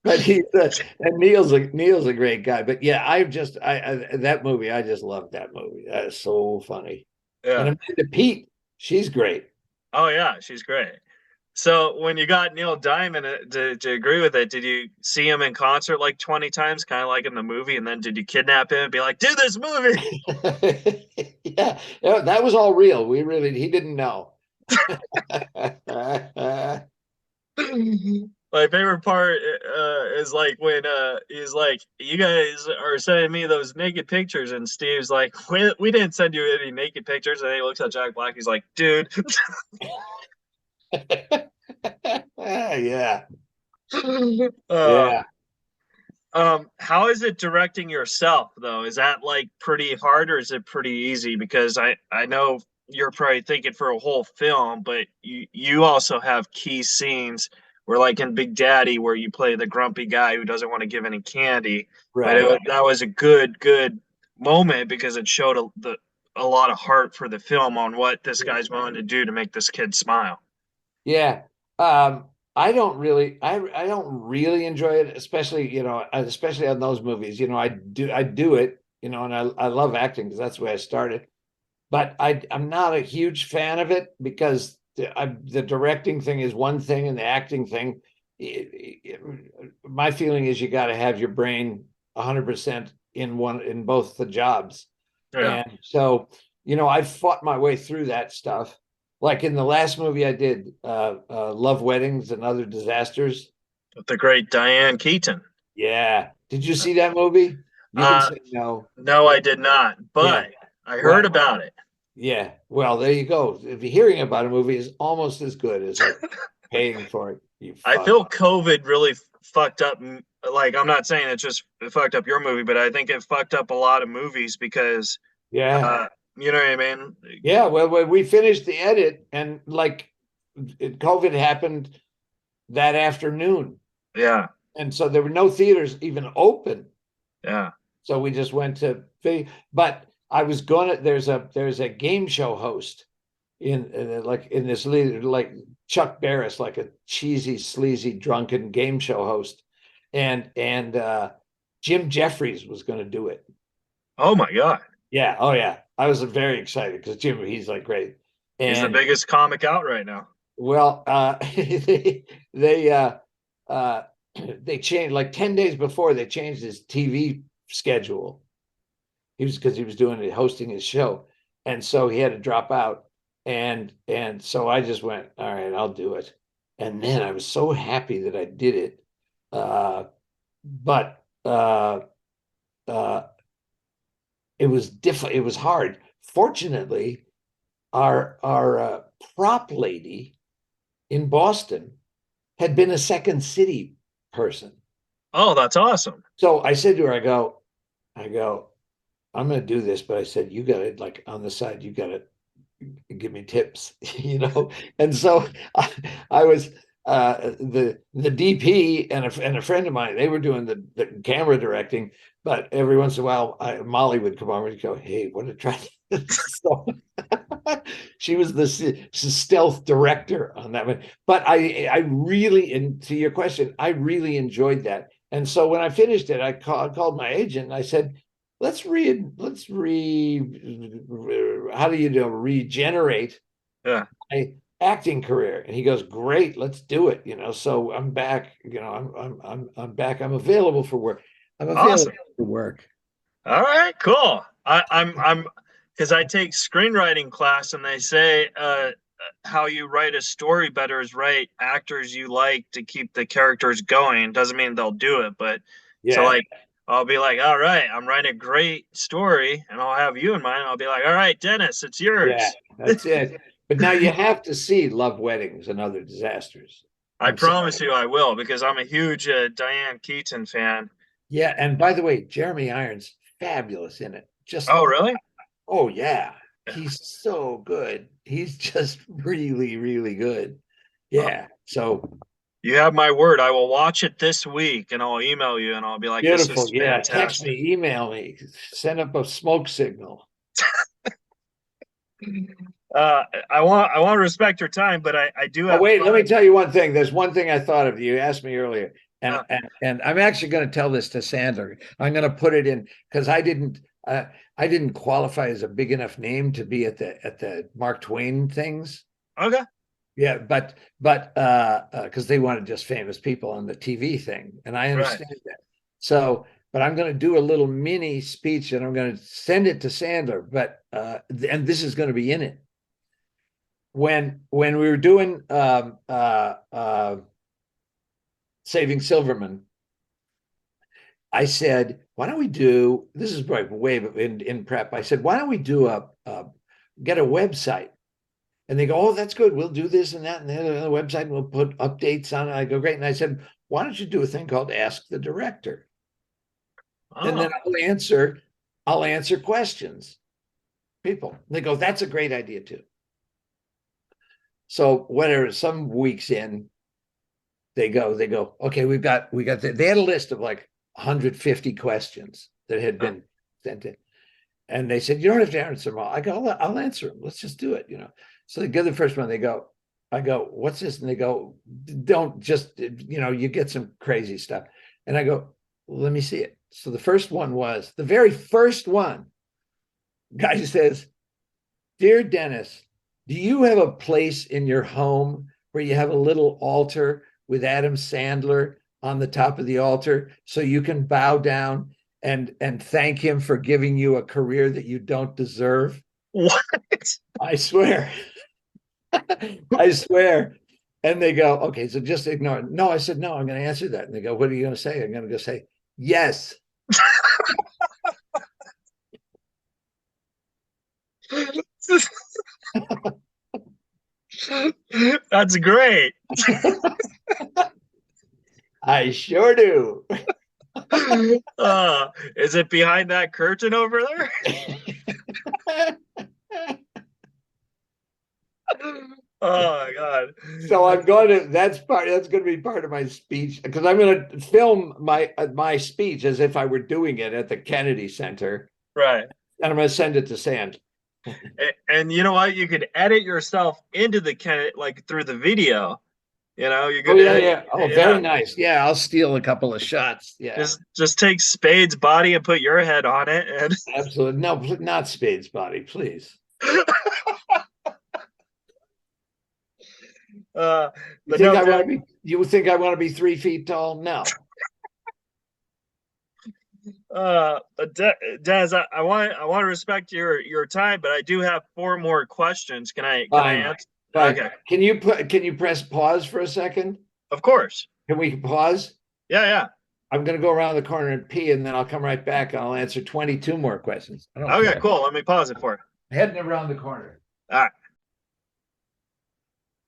But and Neil's a great guy. But yeah, I that movie, I just love that movie. That is so funny. And Yeah. Amanda Pete, she's great. Oh yeah, she's great. So when you got Neil Diamond to agree with it, did you see him in concert like 20 times, kind of like in the movie? And then did you kidnap him and be like, do this movie? Yeah, that was all real. He didn't know. My favorite part is like when he's like, you guys are sending me those naked pictures. And Steve's like, we didn't send you any naked pictures. And then he looks at Jack Black. He's like, dude. Yeah, uh, yeah. how is it directing yourself though? Is that like pretty hard or is it pretty easy? Because I know you're probably thinking for a whole film, but you also have key scenes where like in Big Daddy where you play the grumpy guy who doesn't want to give any candy. But Right. that was a good moment because it showed a lot of heart for the film on what this guy's willing to do to make this kid smile. Yeah. I don't really enjoy it, especially, especially on those movies. I do it, and I love acting because that's the way I started. But I'm not a huge fan of it because the directing thing is one thing and the acting thing. My feeling is you got to have your brain 100% in both the jobs. Yeah. And so, I fought my way through that stuff. Like in the last movie I did, Love Weddings and Other Disasters. With the great Diane Keaton. Yeah. Did you see that movie? You can Uh, say no. no, I did not, Yeah. but I heard Well, about it. yeah. Well, there you go. If you're hearing about a movie, is almost as good as like paying for it. You I fuck. feel COVID really fucked up. Like, I'm not saying it fucked up your movie, but I think it fucked up a lot of movies because, Yeah. you know what I mean? Yeah. Well, when we finished the edit and like COVID happened that afternoon. Yeah, And so there were no theaters even open. yeah. So we just went to video. But I was gonna. There's a game show host in this like Chuck Barris, like a cheesy, sleazy, drunken game show host, and Jim Jeffries was going to do it. Oh my God. Yeah, oh yeah, I was very excited because he's like great, He's the and biggest comic out right now. well, they uh, they changed like 10 days before they changed his TV schedule. He was doing it, hosting his show, and so he had to drop out. And so I just went, all right, I'll do it. And then I was so happy that I did it. But it was difficult. It was hard. Fortunately, our prop lady in Boston had been a Second City person. Oh, that's awesome. So I said to her, I go, I'm going to do this, but I said, you got to like on the side, you got to give me tips, And so I was the DP and a friend of mine. They were doing the camera directing, but every once in a while, Molly would come over and go, "Hey, what a try!" So she was the stealth director on that one. But I really, and to your question, I really enjoyed that. And so when I finished it, I called my agent and I said, let's how do you do regenerate Yeah. my acting career? And he goes, great, let's do it. So I'm back. I'm back. I'm available for work. I'm available Awesome. for work. All right, cool. I'm because I take screenwriting class and they say how you write a story better is write actors you like to keep the characters going. Doesn't mean they'll do it, but so Yeah. like I'll be like, all right, I'm writing a great story and I'll have you in mind. I'll be like, all right, Dennis, it's Yeah, yours. that's it. But now you have to see Love Weddings and Other Disasters. I I'm promise sorry. you I will because I'm a huge Diane Keaton fan. Yeah, and by the way, Jeremy Irons, fabulous in it. Just Oh, really? Oh yeah, he's so good. He's just really, really good. Well, Yeah. So you have my word. I will watch it this week and I'll email you and I'll be like, this beautiful. is Yeah. Text fantastic. me, email me, send up a smoke signal. I want to respect your time, but I do Oh, have wait, let me 5. tell you one thing. There's one thing I thought of. You asked me earlier, and Uh, and I'm actually going to tell this to Sandler. I'm going to put it in because I didn't qualify as a big enough name to be at the Mark Twain things. okay. Yeah, but because they wanted just famous people on the TV thing, and I Right. understand that. So, but I'm going to do a little mini speech, and I'm going to send it to Sandler. But and this is going to be in it. When we were doing Saving Silverman, I said, "Why don't we do?" This is right way in prep. I said, "Why don't we do get a website?" And they go, "Oh, that's good. We'll do this and that and the other website, and we'll put updates on it." I go, "Great." And I said, "Why don't you do a thing called Ask the Director?" And then Oh, I'll answer questions. People. And they go, "That's a great idea too." So whatever, some weeks in, they go, "Okay, they had a list of like 150 questions that had been sent in. And they said, you don't have to answer them all. I go, I'll answer them. Let's just do it. So they go the first one, I go, what's this? And they go, don't just, you get some crazy stuff. And I go, well, let me see it. So the first one was the very first one. Guy says, Dear Dennis, do you have a place in your home where you have a little altar with Adam Sandler on the top of the altar so you can bow down and thank him for giving you a career that you don't deserve? What? I swear. I swear. And they go, okay, so just ignore it. No, I said, no, I'm going to answer that. And they go, what are you going to say? I'm going to go say, yes. That's great. I sure do. Is it behind that curtain over there? Oh my God. So I'm going to, that's going to be part of my speech because I'm going to film my speech as if I were doing it at the Kennedy Center. Right. And I'm going to send it to Sand. And you know what? You could edit yourself into the like through the video. You know, you Oh, could yeah, edit, yeah. Oh, very nice. Yeah, I'll steal a couple of shots. Yeah, just take Spade's body and put your head on it, and absolutely. No, not Spade's body, please. uh, You but think no, I want to be? You think I want to be 3 feet tall? No. but Des, I want to respect your time, but I do have four more questions. Can I Fine. answer? Fine. Okay, Can you press pause for a second? of course. Can we pause? Yeah, yeah. I'm going to go around the corner and pee, and then I'll come right back and I'll answer 22 more questions. I don't Okay, care. cool. Let me pause it for you. Heading around the corner. All right.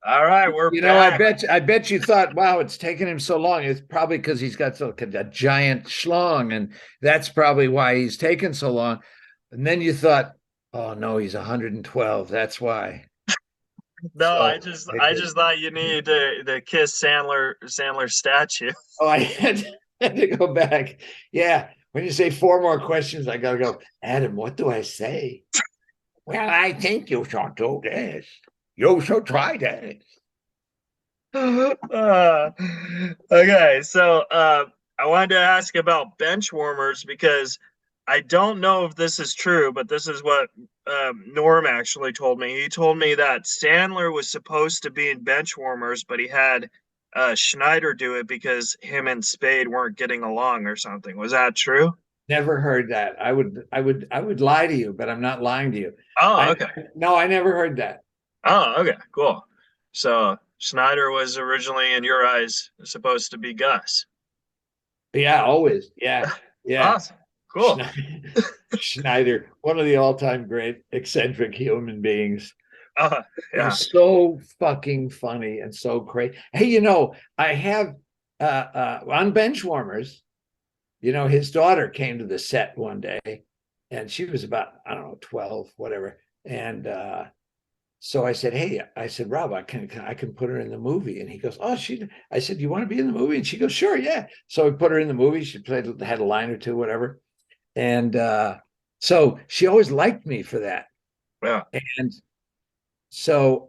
All right, we're You know, I back. bet you thought, wow, it's taken him so long. It's probably because he's got a giant schlong, and that's probably why he's taken so long. And then you thought, oh no, he's 112. That's why. No, So I just thought you needed to kiss Sandler statue. oh, I had to go back. Yeah. When you say four more questions, I gotta go, Adam, what do I say? Well, I think you should do this. You should try this. Okay, so I wanted to ask about bench warmers because I don't know if this is true, but this is what Norm actually told me. He told me that Sandler was supposed to be in bench warmers, but he had Schneider do it because him and Spade weren't getting along or something. Was that true? Never heard that. I would lie to you, but I'm not lying to you. Oh, I okay. no, I never heard that. Oh, okay, cool. So Schneider was originally, in your eyes, supposed to be Gus. Yeah, always. Yeah, yeah. Awesome. Cool. Schneider, one of the all-time great eccentric human beings. Yeah. So fucking funny and so great. Hey, you know, I have on bench warmers, you know, his daughter came to the set one day and she was about, I don't know, 12, whatever. And so I said, hey, I said, Rob, I can put her in the movie. And he goes, oh, I said, you want to be in the movie? And she goes, sure, yeah. So we put her in the movie. She had a line or two, whatever. And so she always liked me for that. Yeah. And so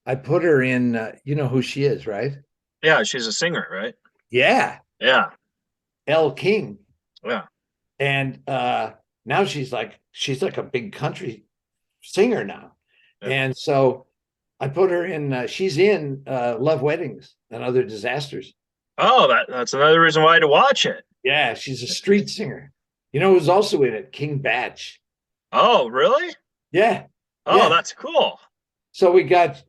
I put her in, you know who she is, right? Yeah, she's a singer, right? Yeah. Yeah. Elle King. Yeah. And now she's like a big country singer now. Yeah. And so I put her in, she's in Love Weddings and Other Disasters. Oh, that's another reason why to watch it. Yeah, she's a street singer. You know who's also in it? King Batch. Oh, really? Yeah. Oh, yeah. that's cool. So we got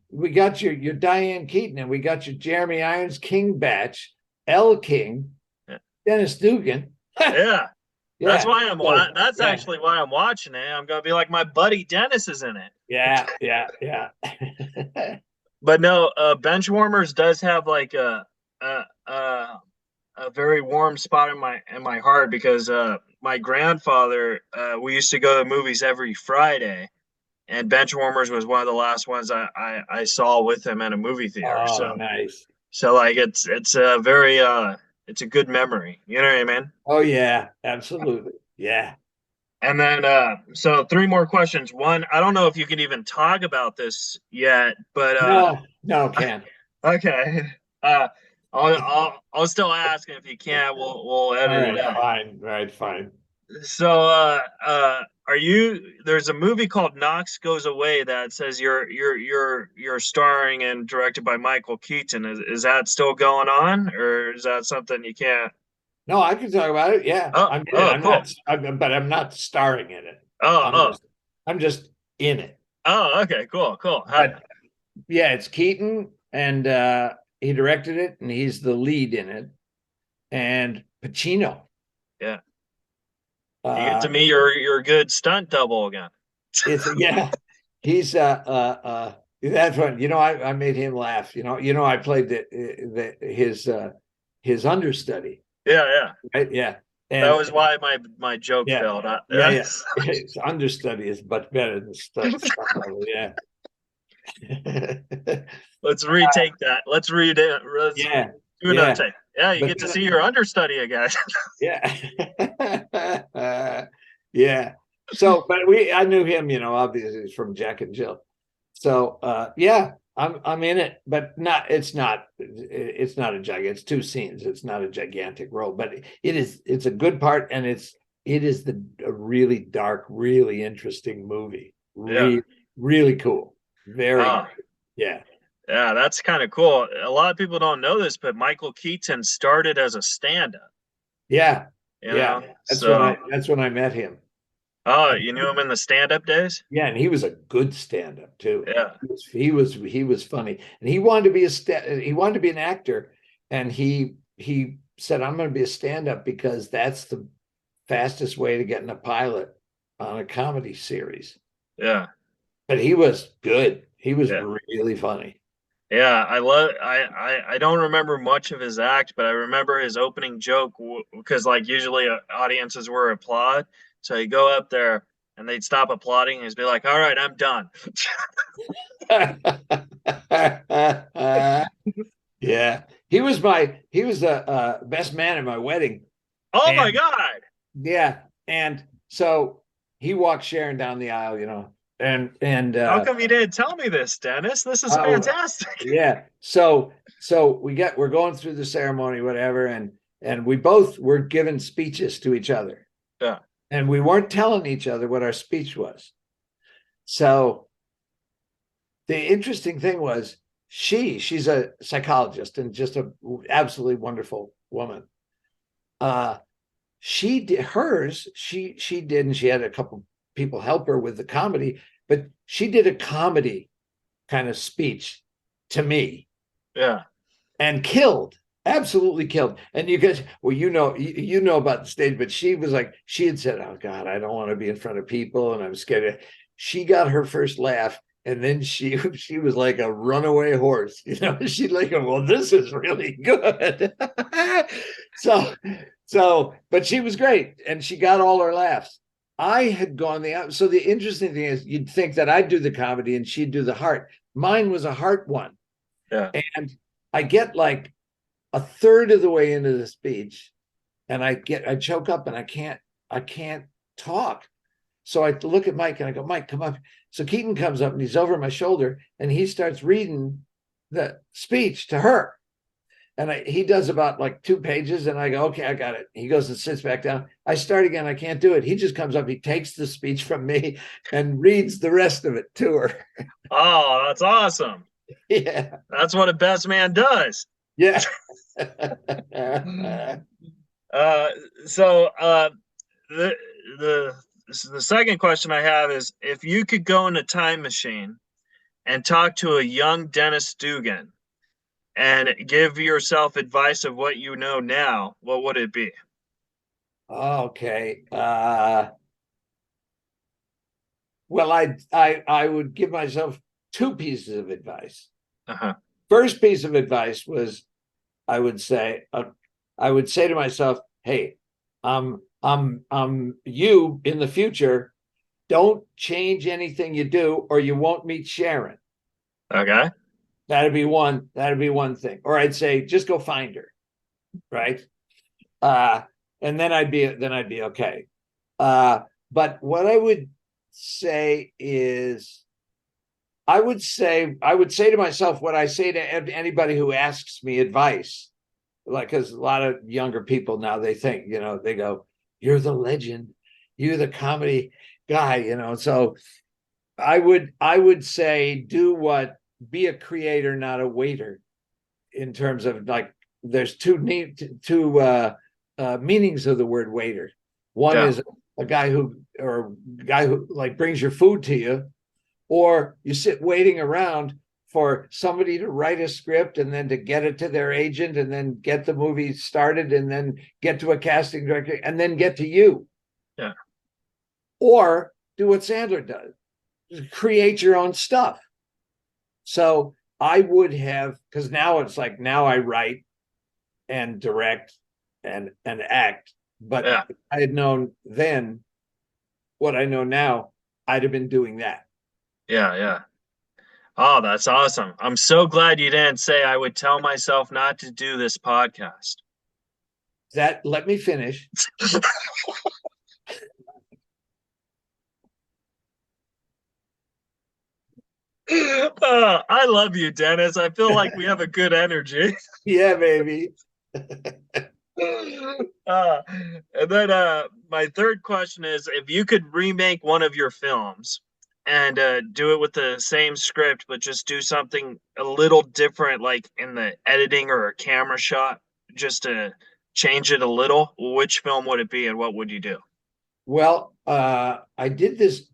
your Diane Keaton and we got your Jeremy Irons, King Batch, Elle King, Yeah. Dennis Dugan. Yeah. That's why that's yeah. actually why I'm watching it. I'm gonna be like, my buddy Dennis is in it. Yeah, yeah. But no, bench warmers does have like a very warm spot in my heart because my grandfather, we used to go to movies every Friday, and Benchwarmers was one of the last ones I saw with him at a movie theater. Oh, so nice. So like it's a very it's a good memory. You know what I mean? Oh yeah, absolutely. Yeah. And then so three more questions. One, I don't know if you can even talk about this yet, but no, can't. Okay. I'll still ask, and if you can't, we'll edit it out. Fine, right, fine. So are you, there's a movie called Knox Goes Away that says you're starring and directed by Michael Keaton. Is that still going on, or is that something you can't No, I can talk about it. Yeah, Oh, I'm in it. oh, cool. But I'm not starring in it. Oh, I'm oh, just, I'm just in it. oh, okay, cool, cool. But yeah, it's Keaton, and he directed it, and he's the lead in it, and Pacino. Yeah, you get to Uh, meet your good stunt double again. it's yeah, he's that's what I made him laugh. I played his understudy, Yeah, yeah. right? Yeah, That and was why my joke yeah, failed. yeah. His understudy is much better than stunt double. Yeah. Let's retake that. Let's read it. Let's Yeah, do another yeah, take. Yeah, you but get to see your understudy again. yeah, yeah. So, but I knew him, obviously from Jack and Jill. So, yeah, I'm in it, but it's not a gigantic. It's two scenes. It's not a gigantic role, but it's a good part, and it is a really dark, really interesting movie. Yeah. Really cool. Very Oh, good. Yeah. yeah, that's kind of cool. A lot of people don't know this, but Michael Keaton started as a stand-up, Yeah. you Yeah. know? So, That's when I met him. oh, you knew him in the stand-up days? Yeah, and he was a good stand-up too. Yeah. He was funny, and he wanted to be he wanted to be an actor, and he said, "I'm going to be a stand-up because that's the fastest way to get in a pilot on a comedy series." Yeah. But he was good. He was Yeah. really funny. Yeah, I don't remember much of his act, but I remember his opening joke because like usually audiences were applaud. So he'd go up there and they'd stop applauding and he'd be like, "All right, I'm done." Yeah, he was the best man at my wedding, Oh my and God. yeah, and so he walked Sharon down the aisle, and How come you didn't tell me this, Dennis? This is oh fantastic. yeah, so we're going through the ceremony, whatever, and we both were giving speeches to each other, Yeah. and we weren't telling each other what our speech was. So the interesting thing was she's a psychologist and just a absolutely wonderful woman. Uh, she did hers. She did, and she had a couple people help her with the comedy, but she did a comedy kind of speech to me Yeah. and killed, absolutely killed. And you guys, well, you know about the stage, but she was like, she had said, "Oh God, I don't want to be in front of people, and I'm scared." She got her first laugh, and then she was like a runaway horse, She like, "Well, this is really good." so but she was great, and she got all her laughs. I had gone so the interesting thing is, you'd think that I'd do the comedy and she'd do the heart. Mine was a heart one, Yeah. and I get like a third of the way into the speech, and I choke up, and I can't talk. So I look at Mike and I go, "Mike, come up." So Keaton comes up and he's over my shoulder and he starts reading the speech to her. And he does about like 2 pages, and I go, "Okay, I got it." He goes and sits back down. I start again. I can't do it. He just comes up. He takes the speech from me and reads the rest of it to her. Oh, that's awesome. Yeah. That's what a best man does. Yeah. Uh, so the the the second question I have is if you could go in a time machine and talk to a young Dennis Dugan and give yourself advice of what you know now, what would it be? Okay. Well, I would give myself two pieces of advice. Uh-huh. First piece of advice was, I would say, to myself, "Hey, you in the future. Don't change anything you do, or you won't meet Sharon." Okay. That'd be one. That'd be one thing. Or I'd say, just go find her, right? Uh, and then I'd be okay. But what I would say is, I would say to myself what I say to anybody who asks me advice, like, because a lot of younger people now, they think, they go, "You're the legend, you're the comedy guy." So I would say, be a creator, not a waiter, in terms of like, there's two meanings of the word waiter. One Yeah. is a guy who like brings your food to you, or you sit waiting around for somebody to write a script and then to get it to their agent and then get the movie started and then get to a casting director and then get to you. Yeah. Or do what Sandler does, create your own stuff. So I would have, because now it's like, now I write and direct and act. But Yeah. if I had known then what I know now, I'd have been doing that. Yeah. Yeah. Oh, that's awesome. I'm so glad you didn't say I would tell myself not to do this podcast. That, let me finish. I love you, Dennis. I feel like we have a good energy. Yeah, baby. Uh, and then my third question is, if you could remake one of your films and do it with the same script, but just do something a little different, like in the editing or a camera shot, just to change it a little, which film would it be and what would you do? Well, I did this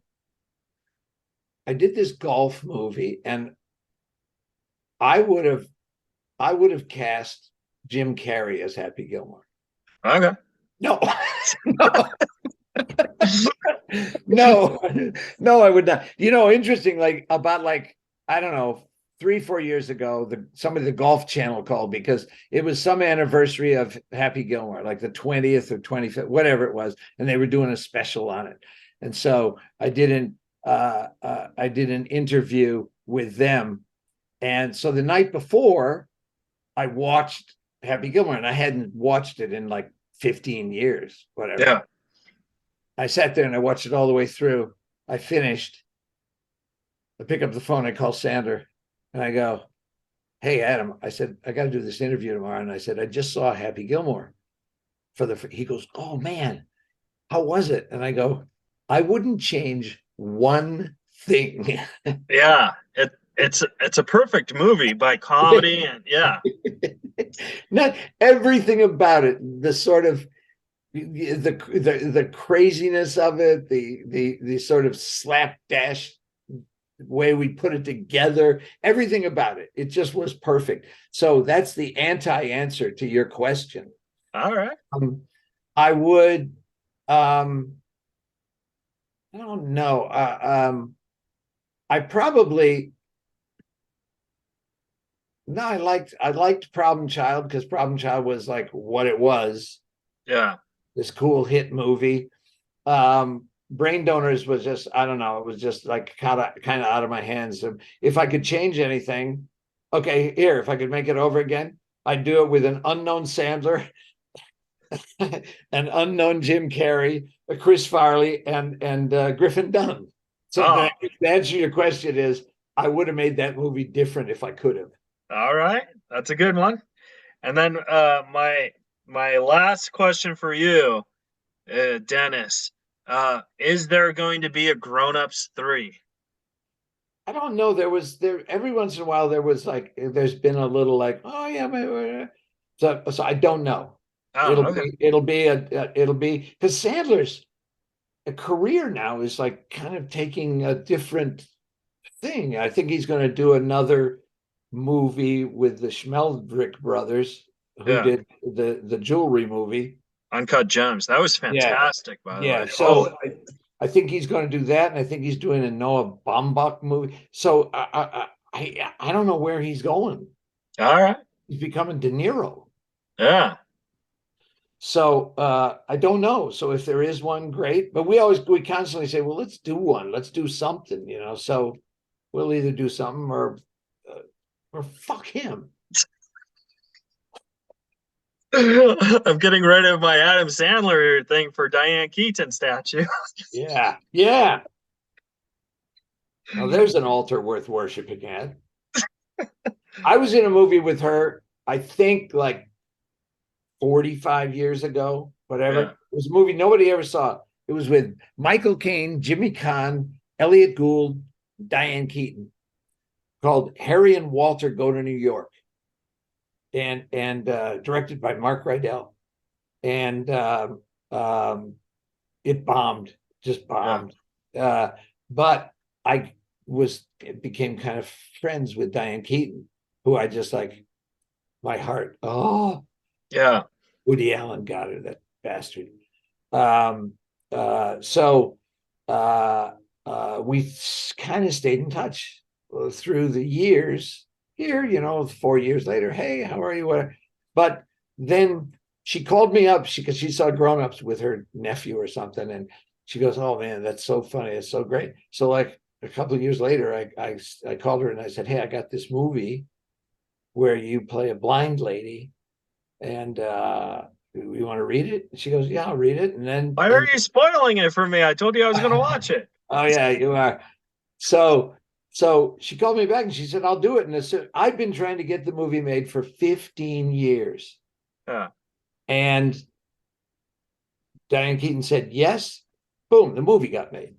golf movie, and I would have cast Jim Carrey as Happy Gilmore. Okay. No, no, no, no, I would not. Interesting, like about like, I don't know, 3-4 years ago, somebody the Golf Channel called because it was some anniversary of Happy Gilmore, like the 20th or 25th, whatever it was, and they were doing a special on it. And so I did an interview with them. And so the night before, I watched Happy Gilmore, and I hadn't watched it in like 15 years, whatever. Yeah. I sat there and I watched it all the way through. I finished. I pick up the phone, I call Sander, and I go, "Hey, Adam," I said, "I got to do this interview tomorrow." And I said, "I just saw Happy Gilmore he goes, "Oh man, how was it?" And I go, "I wouldn't change one thing." Yeah. It's a perfect movie by comedy and yeah. Not everything about it, the sort of the craziness of it, the sort of slapdash way we put it together, everything about it, it just was perfect. So that's the anti-answer to your question. All right. I would, I don't know. I probably no, I liked Problem Child because Problem Child was like what it was, Yeah. this cool hit movie. Brain Donors was just, I don't know, it was just like kind of out of my hands. So if I could change anything, okay, here, if I could make it over again, I'd do it with an unknown Sandler, an unknown Jim Carrey, a Chris Farley, and Griffin Dunn. So Oh, the answer to your question is, I would have made that movie different if I could have. all right. That's a good one. And then my last question for you, Dennis, is there going to be a Grown Ups 3? I don't know. There every once in a while there was like there's been a little like, oh yeah, so I don't know. Oh, okay. It'll be because Sandler's a career now is like kind of taking a different thing. I think he's going to do another movie with the Schmeldrick brothers, who Yeah. did the jewelry movie. Uncut Gems. That was Yeah, fantastic, by the way. yeah. Oh, So I think he's going to do that, and I think he's doing a Noah Baumbach movie. So I don't know where he's going. all right. He's becoming De Niro. Yeah. So I don't know. So if there is one, great. But we constantly say, well, let's do one. Let's do something. So we'll either do something or fuck him. I'm getting rid of my Adam Sandler thing for Diane Keaton statue. Yeah, yeah. Now there's an altar worth worshiping at. I was in a movie with her, I think like 45 years ago, whatever. Yeah. It was a movie nobody ever saw. It was with Michael Caine, Jimmy Caan, Elliot Gould, Diane Keaton, called Harry and Walter Go to New York, and directed by Mark Rydell. and it bombed, just Yeah. bombed. But I became kind of friends with Diane Keaton, who I just like my heart. Oh, Yeah. Woody Allen got her, that bastard. Um, so we kind of stayed in touch through the years. Here, 4 years later, hey, how are you? But then she called me up because she saw Grown Ups with her nephew or something, and she goes, "Oh man, that's so funny, it's so great." So like a couple of years later, I called her and I said, "Hey, I got this movie where you play a blind lady, and you want to read it?" And she goes, "Yeah, I'll read it." And then Why are you spoiling it for me? I told you I was going to watch it. oh yeah, you are. So she called me back and she said, "I'll do it." And I said, I've been trying to get the movie made for 15 years. Yeah. And Diane Keaton said, yes. Boom, the movie got made.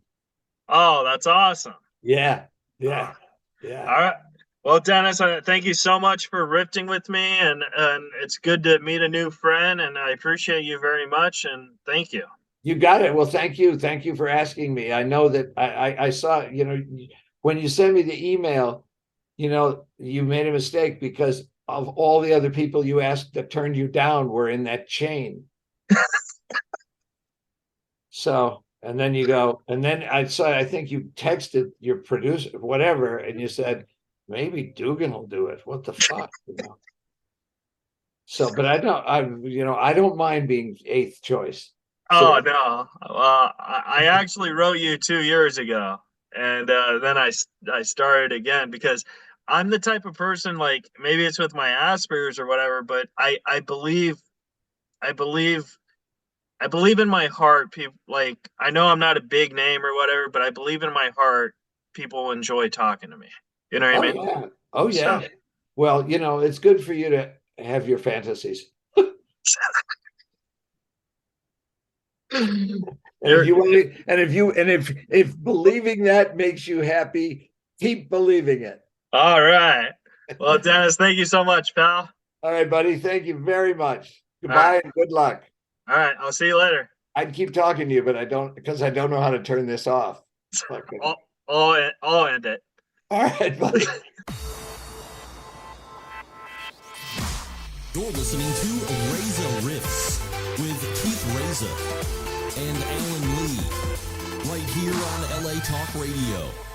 Oh, that's awesome. Yeah, Uh, yeah, yeah. all right. Well, Dennis, thank you so much for rifting with me, and it's good to meet a new friend, and I appreciate you very much, and thank you. You got it. Well, thank you. Thank you for asking me. I know that I saw, when you sent me the email, you made a mistake because of all the other people you asked that turned you down were in that chain. So, and then you go, and then I think you texted your producer, whatever, and you said, maybe Dugan will do it. What the fuck, So, but I don't mind being eighth choice. Oh So, no, I actually wrote you 2 years ago, and then I started again because I'm the type of person, like, maybe it's with my Asperger's or whatever, but I believe I believe in my heart. People, like, I know I'm not a big name or whatever, but I believe in my heart people enjoy talking to me. You know what I oh mean? yeah, oh So, yeah. Well, it's good for you to have your fantasies. And if you're you want to, and if believing that makes you happy, keep believing it. all right. Well, Dennis, thank you so much, pal. All right, buddy. Thank you very much. All right, Goodbye and good luck. all right. I'll see you later. I'd keep talking to you, but I don't, because I don't know how to turn this off. Fucking. I'll end it. All right, buddy. You're listening to Reza Riffs with Keith Reza and Alan Lee, right here on LA Talk Radio.